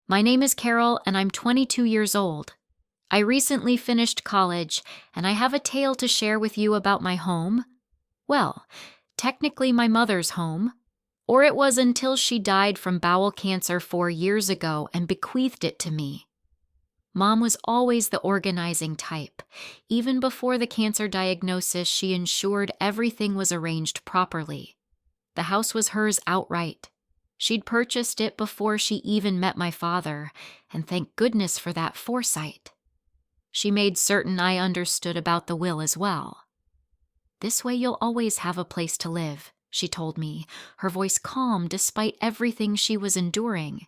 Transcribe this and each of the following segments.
My name is Carol, and I'm 22 years old. I recently finished college, and I have a tale to share with you about my home. Well, technically my mother's home, or it was until she died from bowel cancer 4 years ago and bequeathed it to me. Mom was always the organizing type. Even before the cancer diagnosis, she ensured everything was arranged properly. The house was hers outright. She'd purchased it before she even met my father, and thank goodness for that foresight. She made certain I understood about the will as well. "This way you'll always have a place to live," she told me, her voice calm despite everything she was enduring.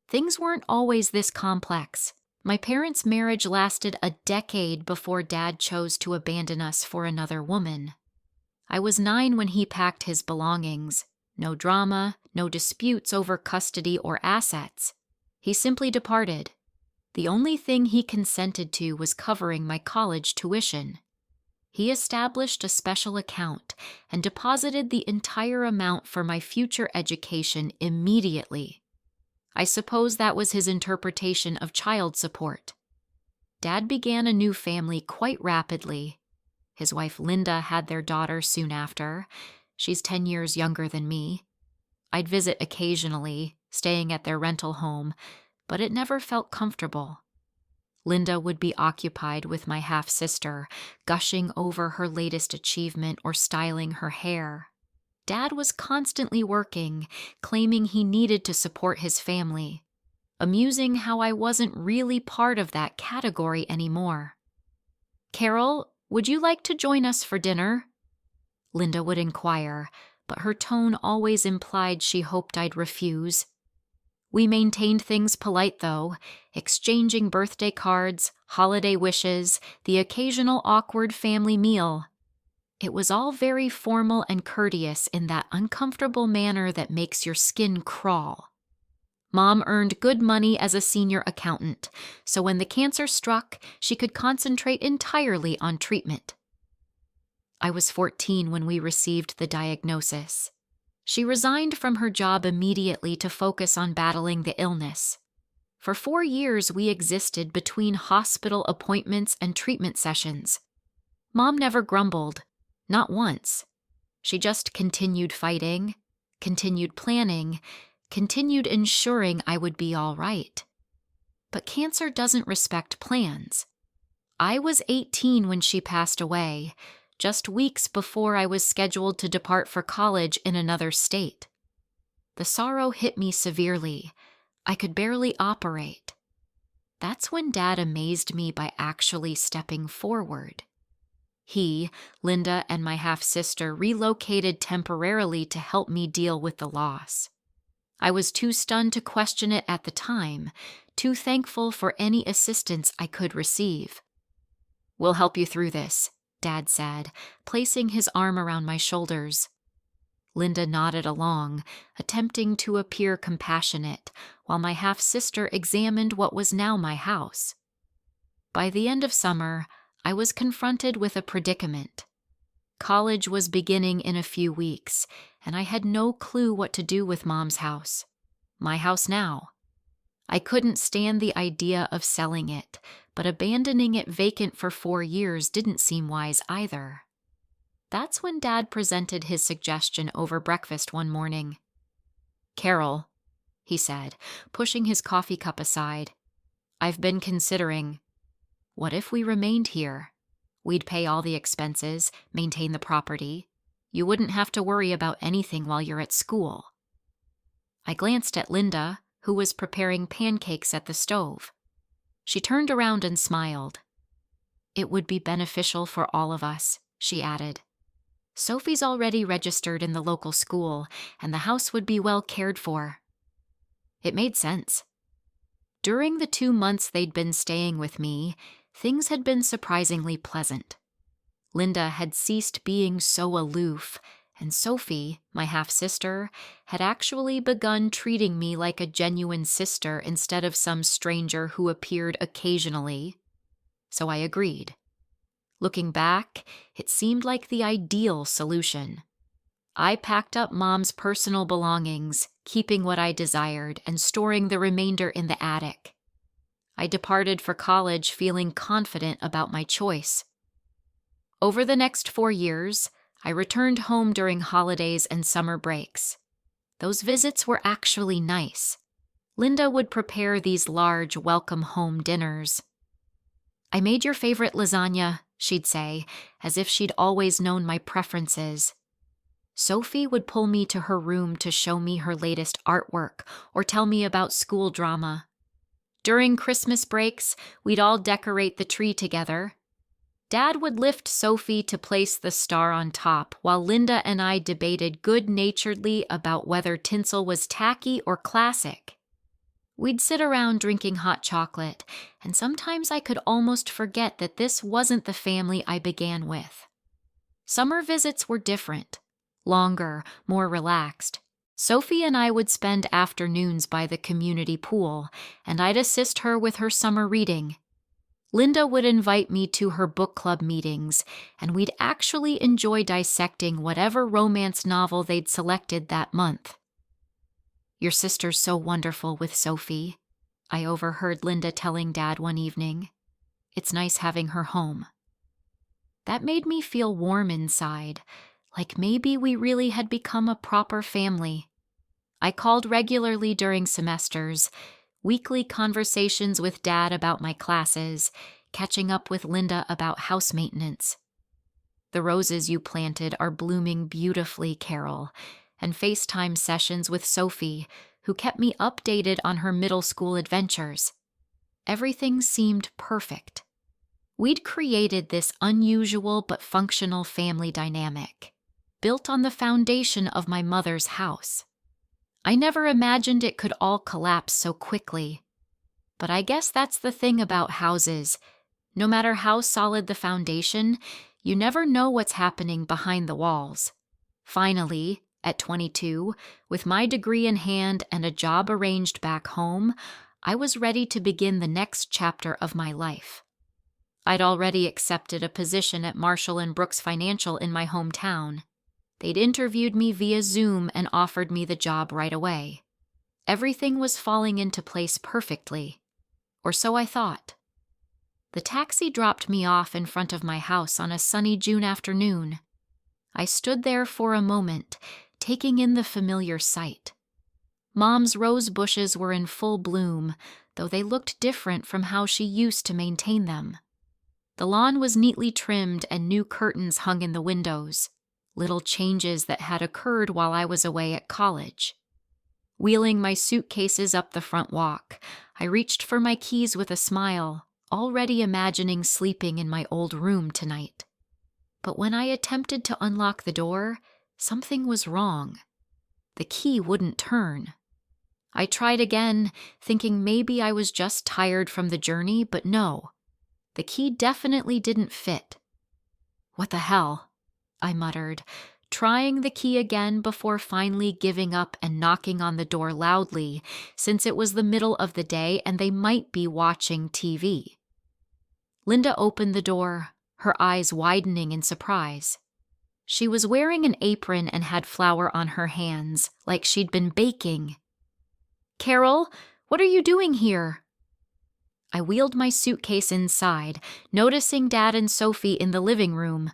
Things weren't always this complex. My parents' marriage lasted a decade before Dad chose to abandon us for another woman. I was 9 when he packed his belongings. No drama, no disputes over custody or assets. He simply departed. The only thing he consented to was covering my college tuition. He established a special account and deposited the entire amount for my future education immediately. I suppose that was his interpretation of child support. Dad began a new family quite rapidly. His wife Linda had their daughter soon after. She's 10 years younger than me. I'd visit occasionally, staying at their rental home, but it never felt comfortable. Linda would be occupied with my half-sister, gushing over her latest achievement or styling her hair. Dad was constantly working, claiming he needed to support his family. Amusing how I wasn't really part of that category anymore. "Carol, would you like to join us for dinner?" Linda would inquire, but her tone always implied she hoped I'd refuse. We maintained things polite, though, exchanging birthday cards, holiday wishes, the occasional awkward family meal. It was all very formal and courteous in that uncomfortable manner that makes your skin crawl. Mom earned good money as a senior accountant, so when the cancer struck, she could concentrate entirely on treatment. I was 14 when we received the diagnosis. She resigned from her job immediately to focus on battling the illness. For 4 years, we existed between hospital appointments and treatment sessions. Mom never grumbled, not once. She just continued fighting, continued planning, continued ensuring I would be all right. But cancer doesn't respect plans. I was 18 when she passed away, just weeks before I was scheduled to depart for college in another state. The sorrow hit me severely. I could barely operate. That's when Dad amazed me by actually stepping forward. He, Linda, and my half-sister relocated temporarily to help me deal with the loss. I was too stunned to question it at the time, too thankful for any assistance I could receive. "We'll help you through this," Dad said, placing his arm around my shoulders. Linda nodded along, attempting to appear compassionate, while my half-sister examined what was now my house. By the end of summer, I was confronted with a predicament. College was beginning in a few weeks, and I had no clue what to do with Mom's house. My house now. I couldn't stand the idea of selling it, but abandoning it vacant for 4 years didn't seem wise either. That's when Dad presented his suggestion over breakfast one morning. "Carol," he said, pushing his coffee cup aside, "I've been considering, what if we remained here? We'd pay all the expenses, maintain the property. You wouldn't have to worry about anything while you're at school." I glanced at Linda, who was preparing pancakes at the stove. She turned around and smiled. "It would be beneficial for all of us," she added. "Sophie's already registered in the local school, and the house would be well cared for." It made sense. During the 2 months they'd been staying with me, things had been surprisingly pleasant. Linda had ceased being so aloof, and Sophie, my half-sister, had actually begun treating me like a genuine sister instead of some stranger who appeared occasionally. So I agreed. Looking back, it seemed like the ideal solution. I packed up Mom's personal belongings, keeping what I desired and storing the remainder in the attic. I departed for college feeling confident about my choice. Over the next 4 years, I returned home during holidays and summer breaks. Those visits were actually nice. Linda would prepare these large, welcome home dinners. "I made your favorite lasagna," she'd say, as if she'd always known my preferences. Sophie would pull me to her room to show me her latest artwork or tell me about school drama. During Christmas breaks, we'd all decorate the tree together. Dad would lift Sophie to place the star on top, while Linda and I debated good-naturedly about whether tinsel was tacky or classic. We'd sit around drinking hot chocolate, and sometimes I could almost forget that this wasn't the family I began with. Summer visits were different, longer, more relaxed. Sophie and I would spend afternoons by the community pool, and I'd assist her with her summer reading. Linda would invite me to her book club meetings, and we'd actually enjoy dissecting whatever romance novel they'd selected that month. "Your sister's so wonderful with Sophie," I overheard Linda telling Dad one evening. "It's nice having her home." That made me feel warm inside, like maybe we really had become a proper family. I called regularly during semesters, weekly conversations with Dad about my classes, catching up with Linda about house maintenance. "The roses you planted are blooming beautifully, Carol," and FaceTime sessions with Sophie, who kept me updated on her middle school adventures. Everything seemed perfect. We'd created this unusual but functional family dynamic, built on the foundation of my mother's house. I never imagined it could all collapse so quickly. But I guess that's the thing about houses. No matter how solid the foundation, you never know what's happening behind the walls. Finally, at 22, with my degree in hand and a job arranged back home, I was ready to begin the next chapter of my life. I'd already accepted a position at Marshall & Brooks Financial in my hometown. They'd interviewed me via Zoom and offered me the job right away. Everything was falling into place perfectly, or so I thought. The taxi dropped me off in front of my house on a sunny June afternoon. I stood there for a moment, taking in the familiar sight. Mom's rose bushes were in full bloom, though they looked different from how she used to maintain them. The lawn was neatly trimmed and new curtains hung in the windows, little changes that had occurred while I was away at college. Wheeling my suitcases up the front walk, I reached for my keys with a smile, already imagining sleeping in my old room tonight. But when I attempted to unlock the door, something was wrong. The key wouldn't turn. I tried again, thinking maybe I was just tired from the journey, but no. The key definitely didn't fit. "What the hell?" I muttered, trying the key again before finally giving up and knocking on the door loudly, since it was the middle of the day and they might be watching TV. Linda opened the door, her eyes widening in surprise. She was wearing an apron and had flour on her hands, like she'd been baking. "Carol, what are you doing here?" I wheeled my suitcase inside, noticing Dad and Sophie in the living room,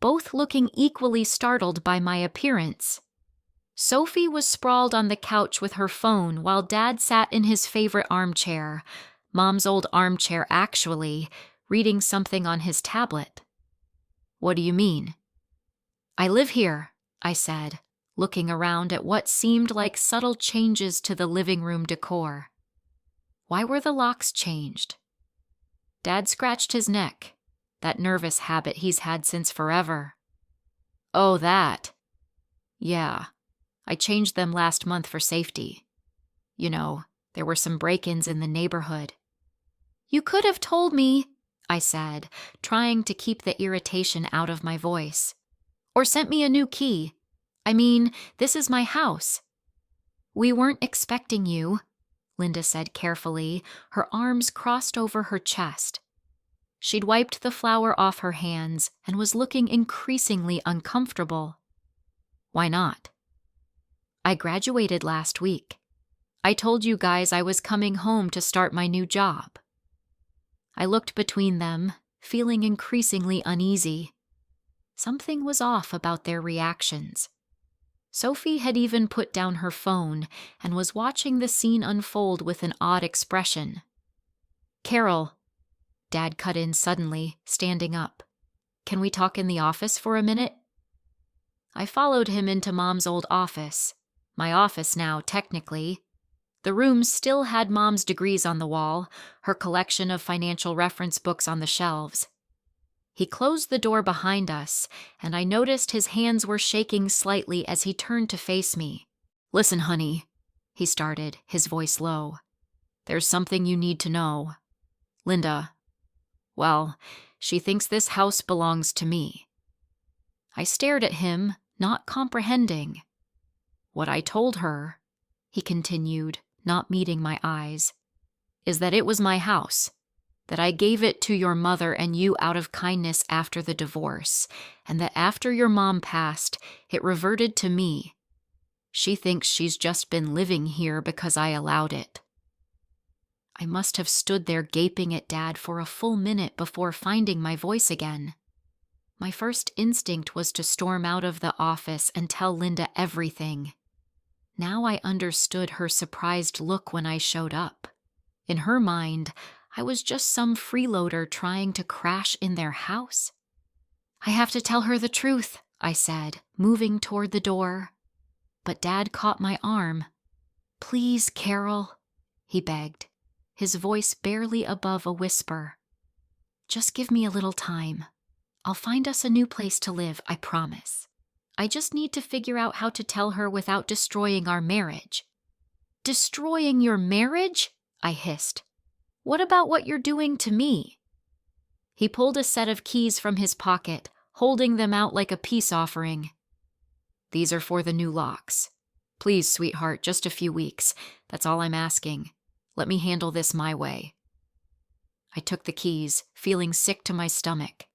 both looking equally startled by my appearance. Sophie was sprawled on the couch with her phone while Dad sat in his favorite armchair, Mom's old armchair actually, reading something on his tablet. "What do you mean?" "I live here," I said, looking around at what seemed like subtle changes to the living room decor. Why were the locks changed? Dad scratched his neck, that nervous habit he's had since forever. "Oh, that. Yeah, I changed them last month for safety. You know, there were some break-ins in the neighborhood." "You could have told me," I said, trying to keep the irritation out of my voice. "Or sent me a new key. I mean, this is my house." "We weren't expecting you," Linda said carefully, her arms crossed over her chest. She'd wiped the flour off her hands and was looking increasingly uncomfortable. Why not? I graduated last week. I told you guys I was coming home to start my new job. I looked between them, feeling increasingly uneasy. Something was off about their reactions. Sophie had even put down her phone and was watching the scene unfold with an odd expression. "Carol," Dad cut in suddenly, standing up. "Can we talk in the office for a minute?" I followed him into Mom's old office. My office now, technically. The room still had Mom's degrees on the wall, her collection of financial reference books on the shelves. He closed the door behind us, and I noticed his hands were shaking slightly as he turned to face me. "Listen, honey," he started, his voice low. "There's something you need to know. Linda, well, she thinks this house belongs to me." I stared at him, not comprehending. "What I told her," he continued, not meeting my eyes, "is that it was my house, that I gave it to your mother and you out of kindness after the divorce, and that after your mom passed, it reverted to me. She thinks she's just been living here because I allowed it." I must have stood there gaping at Dad for a full minute before finding my voice again. My first instinct was to storm out of the office and tell Linda everything. Now I understood her surprised look when I showed up. In her mind, I was just some freeloader trying to crash in their house. "I have to tell her the truth," I said, moving toward the door. But Dad caught my arm. "Please, Carol," he begged, his voice barely above a whisper. "Just give me a little time. I'll find us a new place to live, I promise. I just need to figure out how to tell her without destroying our marriage." "Destroying your marriage?" I hissed. "What about what you're doing to me?" He pulled a set of keys from his pocket, holding them out like a peace offering. "These are for the new locks. Please, sweetheart, just a few weeks. That's all I'm asking. Let me handle this my way." I took the keys, feeling sick to my stomach.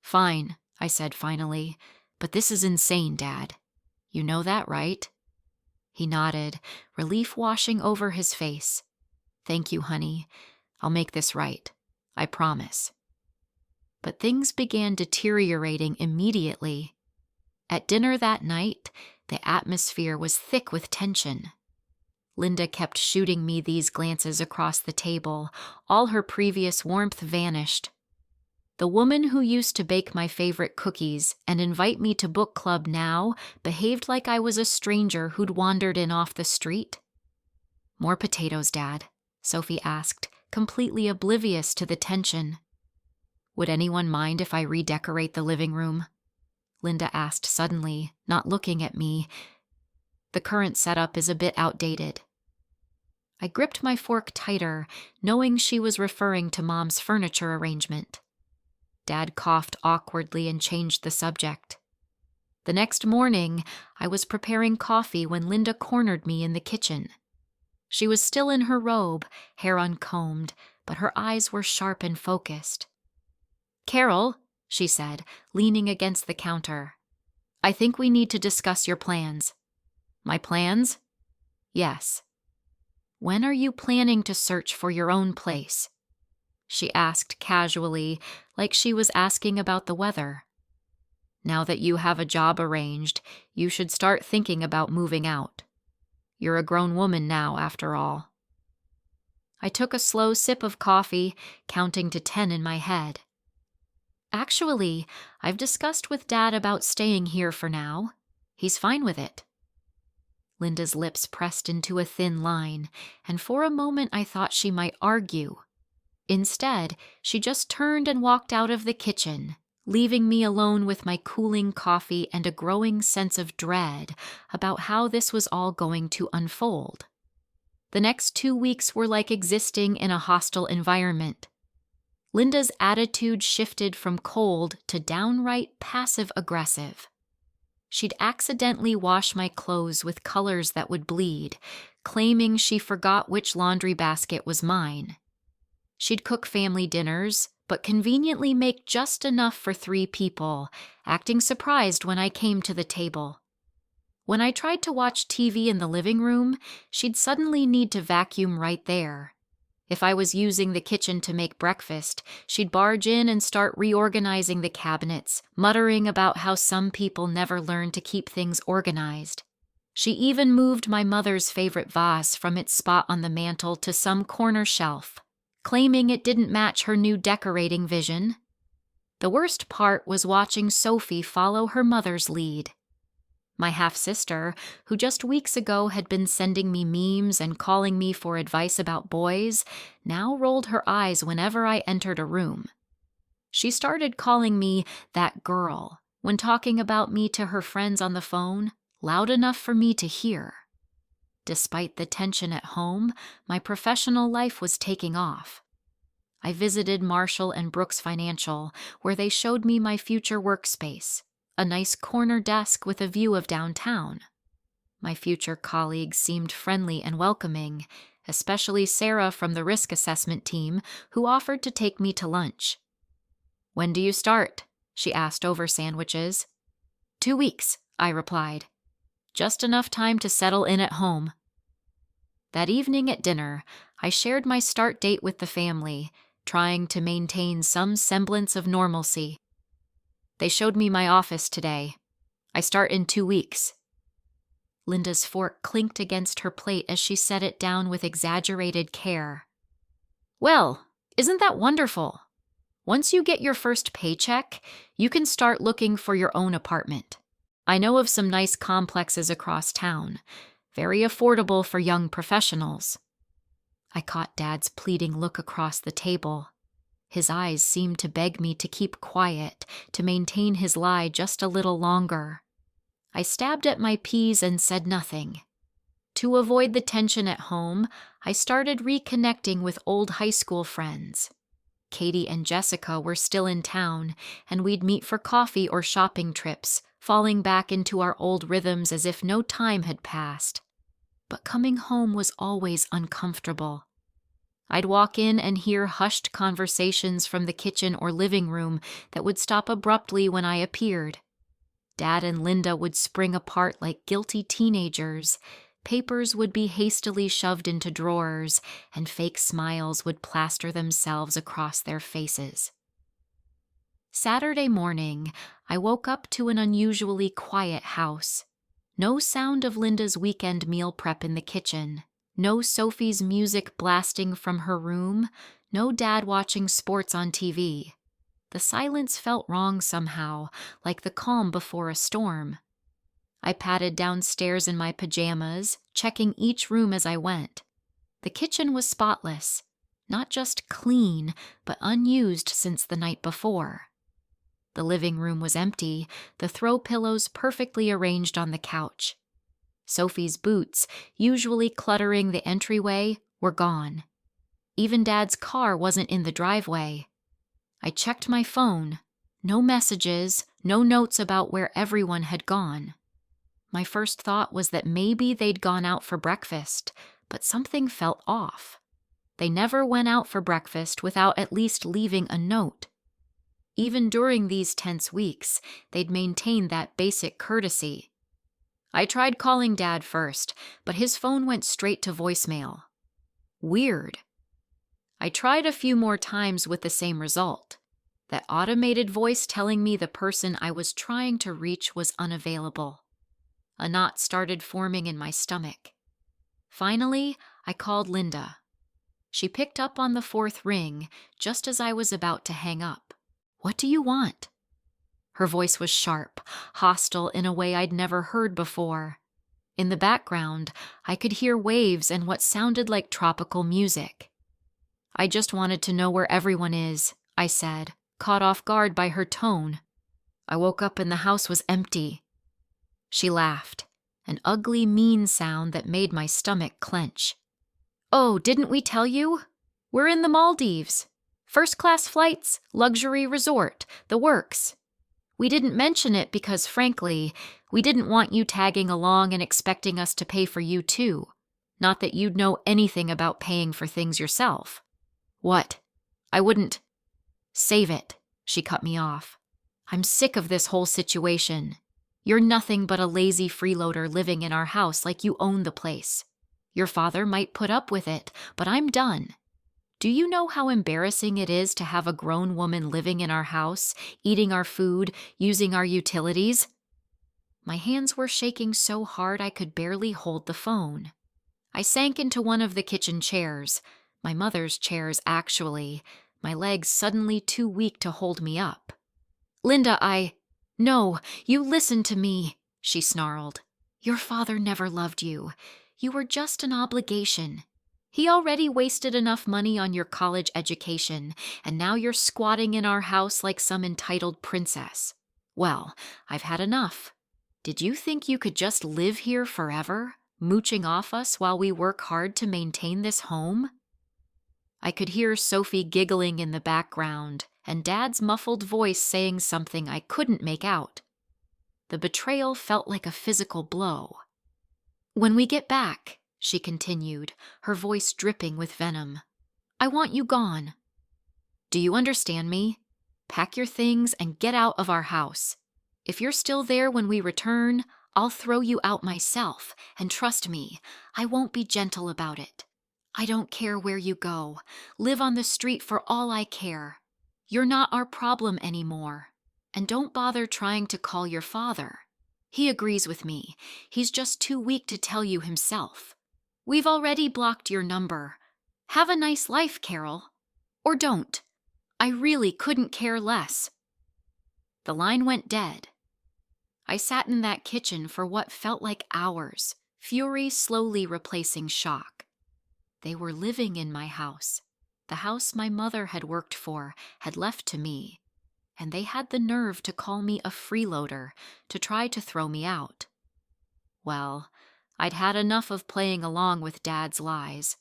"Fine," I said finally, "but this is insane, Dad. You know that, right?" He nodded, relief washing over his face. "Thank you, honey. I'll make this right. I promise." But things began deteriorating immediately. At dinner that night, the atmosphere was thick with tension. Linda kept shooting me these glances across the table. All her previous warmth vanished. The woman who used to bake my favorite cookies and invite me to book club now behaved like I was a stranger who'd wandered in off the street. "More potatoes, Dad?" Sophie asked, completely oblivious to the tension. "Would anyone mind if I redecorate the living room?" Linda asked suddenly, not looking at me. "The current setup is a bit outdated." I gripped my fork tighter, knowing she was referring to Mom's furniture arrangement. Dad coughed awkwardly and changed the subject. The next morning, I was preparing coffee when Linda cornered me in the kitchen. She was still in her robe, hair uncombed, but her eyes were sharp and focused. "Carol," she said, leaning against the counter, "I think we need to discuss your plans." "My plans?" "Yes." "When are you planning to search for your own place?" she asked casually, like she was asking about the weather. "Now that you have a job arranged, you should start thinking about moving out. You're a grown woman now, after all." I took a slow sip of coffee, counting to 10 in my head. "Actually, I've discussed with Dad about staying here for now. He's fine with it." Linda's lips pressed into a thin line, and for a moment I thought she might argue. Instead, she just turned and walked out of the kitchen, leaving me alone with my cooling coffee and a growing sense of dread about how this was all going to unfold. The next 2 weeks were like existing in a hostile environment. Linda's attitude shifted from cold to downright passive-aggressive. She'd accidentally wash my clothes with colors that would bleed, claiming she forgot which laundry basket was mine. She'd cook family dinners, but conveniently make just enough for 3 people, acting surprised when I came to the table. When I tried to watch TV in the living room, she'd suddenly need to vacuum right there. If I was using the kitchen to make breakfast, she'd barge in and start reorganizing the cabinets, muttering about how some people never learn to keep things organized. She even moved my mother's favorite vase from its spot on the mantel to some corner shelf, claiming it didn't match her new decorating vision. The worst part was watching Sophie follow her mother's lead. My half-sister, who just weeks ago had been sending me memes and calling me for advice about boys, now rolled her eyes whenever I entered a room. She started calling me that girl when talking about me to her friends on the phone, loud enough for me to hear. Despite the tension at home, my professional life was taking off. I visited Marshall and Brooks Financial, where they showed me my future workspace, a nice corner desk with a view of downtown. My future colleagues seemed friendly and welcoming, especially Sarah from the risk assessment team, who offered to take me to lunch. "When do you start?" she asked over sandwiches. 2 weeks, I replied. Just enough time to settle in at home. That evening at dinner, I shared my start date with the family, trying to maintain some semblance of normalcy. "They showed me my office today. I start in 2 weeks. Linda's fork clinked against her plate as she set it down with exaggerated care. "Well, isn't that wonderful? Once you get your first paycheck, you can start looking for your own apartment. I know of some nice complexes across town, very affordable for young professionals." I caught Dad's pleading look across the table. His eyes seemed to beg me to keep quiet, to maintain his lie just a little longer. I stabbed at my peas and said nothing. To avoid the tension at home, I started reconnecting with old high school friends. Katie and Jessica were still in town, and we'd meet for coffee or shopping trips, falling back into our old rhythms as if no time had passed. But coming home was always uncomfortable. I'd walk in and hear hushed conversations from the kitchen or living room that would stop abruptly when I appeared. Dad and Linda would spring apart like guilty teenagers. Papers would be hastily shoved into drawers, and fake smiles would plaster themselves across their faces. Saturday morning, I woke up to an unusually quiet house. No sound of Linda's weekend meal prep in the kitchen. No Sophie's music blasting from her room. No Dad watching sports on TV. The silence felt wrong somehow, like the calm before a storm. I padded downstairs in my pajamas, checking each room as I went. The kitchen was spotless, not just clean, but unused since the night before. The living room was empty, the throw pillows perfectly arranged on the couch. Sophie's boots, usually cluttering the entryway, were gone. Even Dad's car wasn't in the driveway. I checked my phone. No messages, no notes about where everyone had gone. My first thought was that maybe they'd gone out for breakfast, but something felt off. They never went out for breakfast without at least leaving a note. Even during these tense weeks, they'd maintained that basic courtesy. I tried calling Dad first, but his phone went straight to voicemail. Weird. I tried a few more times with the same result. That automated voice telling me the person I was trying to reach was unavailable. A knot started forming in my stomach. Finally, I called Linda. She picked up on the fourth ring, just as I was about to hang up. "What do you want?" Her voice was sharp, hostile in a way I'd never heard before. In the background, I could hear waves and what sounded like tropical music. "I just wanted to know where everyone is," I said, caught off guard by her tone. "I woke up and the house was empty." She laughed, an ugly, mean sound that made my stomach clench. "Oh, didn't we tell you? We're in the Maldives. First-class flights, luxury resort, the works. We didn't mention it because, frankly, we didn't want you tagging along and expecting us to pay for you too. Not that you'd know anything about paying for things yourself." "What? I wouldn't—" "Save it," she cut me off. "I'm sick of this whole situation. You're nothing but a lazy freeloader living in our house like you own the place. Your father might put up with it, but I'm done. Do you know how embarrassing it is to have a grown woman living in our house, eating our food, using our utilities?" My hands were shaking so hard I could barely hold the phone. I sank into one of the kitchen chairs, my mother's chairs actually, my legs suddenly too weak to hold me up. "Linda, No, you listen to me," she snarled. "Your father never loved you. You were just an obligation. He already wasted enough money on your college education, and now you're squatting in our house like some entitled princess. Well, I've had enough. Did you think you could just live here forever, mooching off us while we work hard to maintain this home?" I could hear Sophie giggling in the background and Dad's muffled voice saying something I couldn't make out. The betrayal felt like a physical blow. "When we get back," she continued, her voice dripping with venom, "I want you gone. Do you understand me? Pack your things and get out of our house. If you're still there when we return, I'll throw you out myself, and trust me, I won't be gentle about it. I don't care where you go. Live on the street for all I care. You're not our problem anymore. And don't bother trying to call your father. He agrees with me. He's just too weak to tell you himself. We've already blocked your number. Have a nice life, Carol. Or don't. I really couldn't care less." The line went dead. I sat in that kitchen for what felt like hours, fury slowly replacing shock. They were living in my house. The house my mother had worked for, had left to me, and they had the nerve to call me a freeloader, to try to throw me out. Well, I'd had enough of playing along with Dad's lies.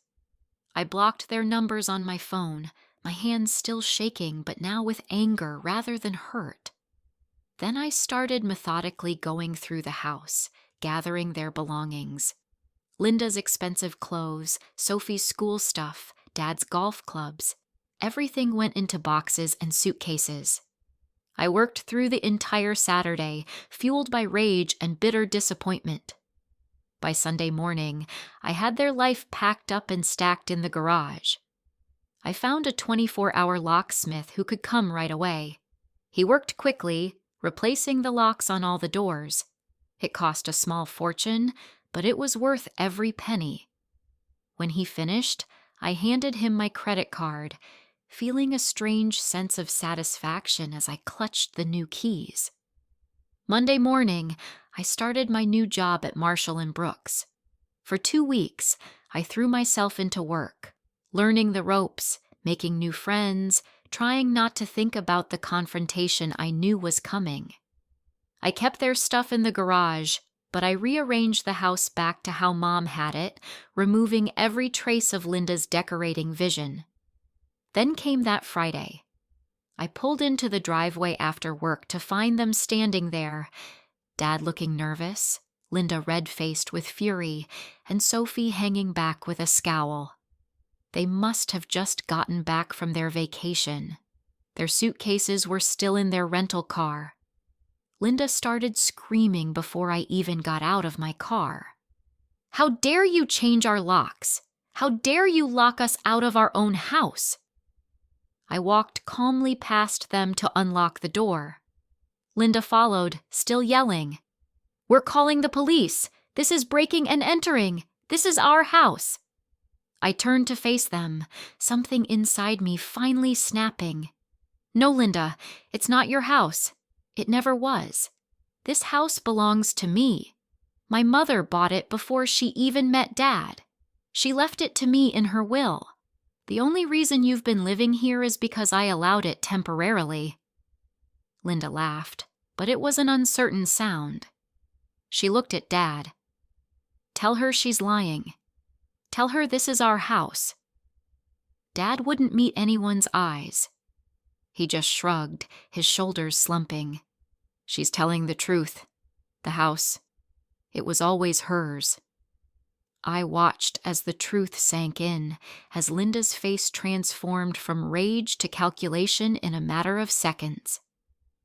I blocked their numbers on my phone, my hands still shaking, but now with anger rather than hurt. Then I started methodically going through the house, gathering their belongings. Linda's expensive clothes, Sophie's school stuff, Dad's golf clubs. Everything went into boxes and suitcases. I worked through the entire Saturday, fueled by rage and bitter disappointment. By Sunday morning, I had their life packed up and stacked in the garage. I found a 24-hour locksmith who could come right away. He worked quickly, replacing the locks on all the doors. It cost a small fortune, but it was worth every penny. When he finished, I handed him my credit card, feeling a strange sense of satisfaction as I clutched the new keys. Monday morning, I started my new job at Marshall & Brooks. For 2 weeks, I threw myself into work, learning the ropes, making new friends, trying not to think about the confrontation I knew was coming. I kept their stuff in the garage, but I rearranged the house back to how Mom had it, removing every trace of Linda's decorating vision. Then came that Friday. I pulled into the driveway after work to find them standing there, Dad looking nervous, Linda red-faced with fury, and Sophie hanging back with a scowl. They must have just gotten back from their vacation. Their suitcases were still in their rental car. Linda started screaming before I even got out of my car. "How dare you change our locks? How dare you lock us out of our own house?" I walked calmly past them to unlock the door. Linda followed, still yelling. "We're calling the police. This is breaking and entering. This is our house." I turned to face them, something inside me finally snapping. "No, Linda, it's not your house. It never was. This house belongs to me. My mother bought it before she even met Dad. She left it to me in her will. The only reason you've been living here is because I allowed it temporarily." Linda laughed, but it was an uncertain sound. She looked at Dad. "Tell her she's lying. Tell her this is our house." Dad wouldn't meet anyone's eyes. He just shrugged, his shoulders slumping. "She's telling the truth. The house, it was always hers." I watched as the truth sank in, as Linda's face transformed from rage to calculation in a matter of seconds.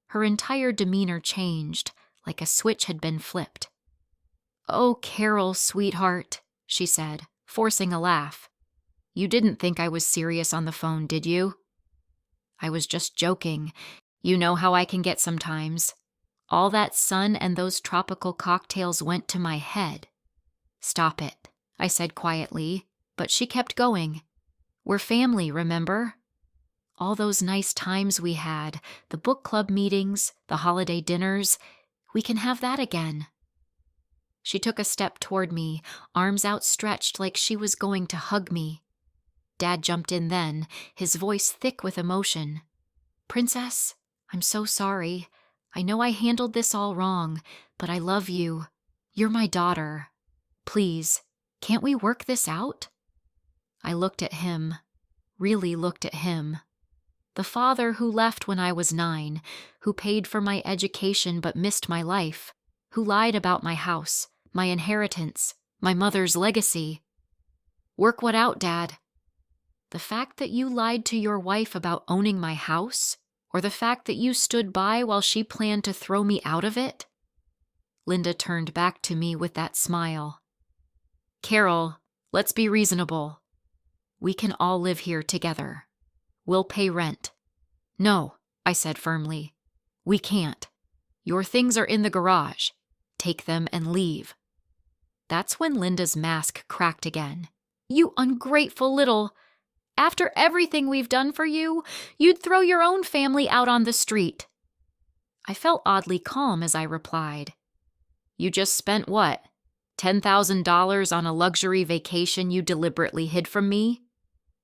Her entire demeanor changed, like a switch had been flipped. "Oh, Carol, sweetheart," she said, forcing a laugh. "You didn't think I was serious on the phone, did you?" "I was just joking. You know how I can get sometimes. All that sun and those tropical cocktails went to my head." "Stop it," I said quietly, but she kept going. "We're family, remember? All those nice times we had, the book club meetings, the holiday dinners, we can have that again." She took a step toward me, arms outstretched like she was going to hug me. Dad jumped in then, his voice thick with emotion. "Princess, I'm so sorry. I know I handled this all wrong, but I love you. You're my daughter. Please, can't we work this out?" I looked at him, really looked at him. The father who left when I was 9, who paid for my education but missed my life, who lied about my house, my inheritance, my mother's legacy. "Work what out, Dad?" "The fact that you lied to your wife about owning my house, or the fact that you stood by while she planned to throw me out of it?" Linda turned back to me with that smile. "Carol, let's be reasonable. We can all live here together. We'll pay rent." "No," I said firmly. "We can't. Your things are in the garage. Take them and leave." That's when Linda's mask cracked again. "You ungrateful little... After everything we've done for you, you'd throw your own family out on the street." I felt oddly calm as I replied. "You just spent what? $10,000 on a luxury vacation you deliberately hid from me?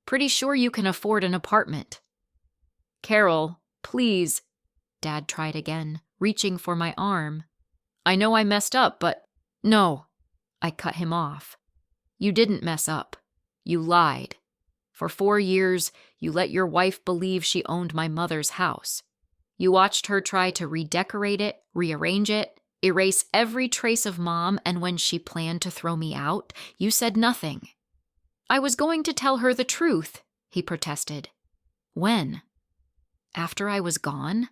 Pretty sure you can afford an apartment." "Carol, please," Dad tried again, reaching for my arm. "I know I messed up, but..." "No," I cut him off. "You didn't mess up. You lied. For 4 years, you let your wife believe she owned my mother's house. You watched her try to redecorate it, rearrange it, erase every trace of Mom, and when she planned to throw me out, you said nothing." "I was going to tell her the truth," he protested. "When? After I was gone?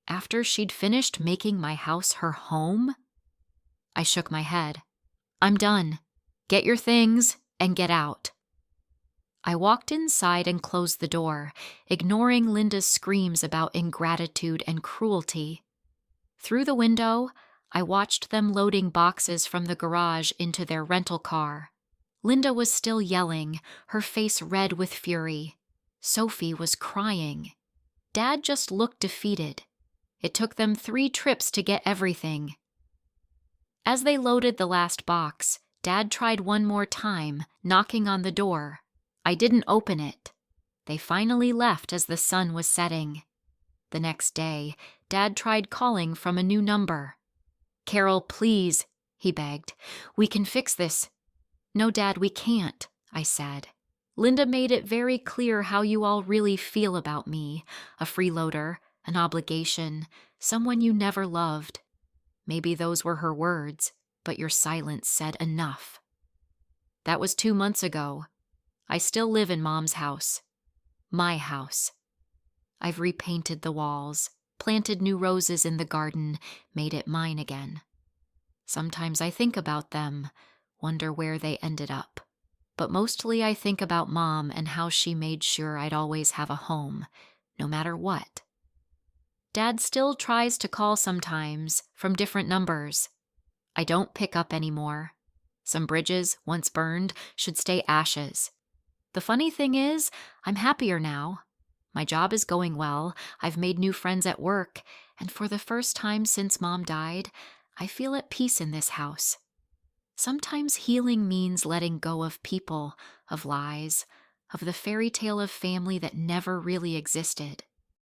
After she'd finished making my house her home?" I shook my head. "I'm done. Get your things and get out." I walked inside and closed the door, ignoring Linda's screams about ingratitude and cruelty. Through the window, I watched them loading boxes from the garage into their rental car. Linda was still yelling, her face red with fury. Sophie was crying. Dad just looked defeated. It took them 3 trips to get everything. As they loaded the last box, Dad tried one more time, knocking on the door. I didn't open it. They finally left as the sun was setting. The next day, Dad tried calling from a new number. "Carol, please," he begged. "We can fix this." "No, Dad, we can't," I said. "Linda made it very clear how you all really feel about me, a freeloader, an obligation, someone you never loved. Maybe those were her words, but your silence said enough." That was 2 months ago. I still live in Mom's house. My house. I've repainted the walls, planted new roses in the garden, made it mine again. Sometimes I think about them, wonder where they ended up. But mostly I think about Mom and how she made sure I'd always have a home, no matter what. Dad still tries to call sometimes, from different numbers. I don't pick up anymore. Some bridges, once burned, should stay ashes. The funny thing is, I'm happier now. My job is going well, I've made new friends at work, and for the first time since Mom died, I feel at peace in this house. Sometimes healing means letting go of people, of lies, of the fairy tale of family that never really existed.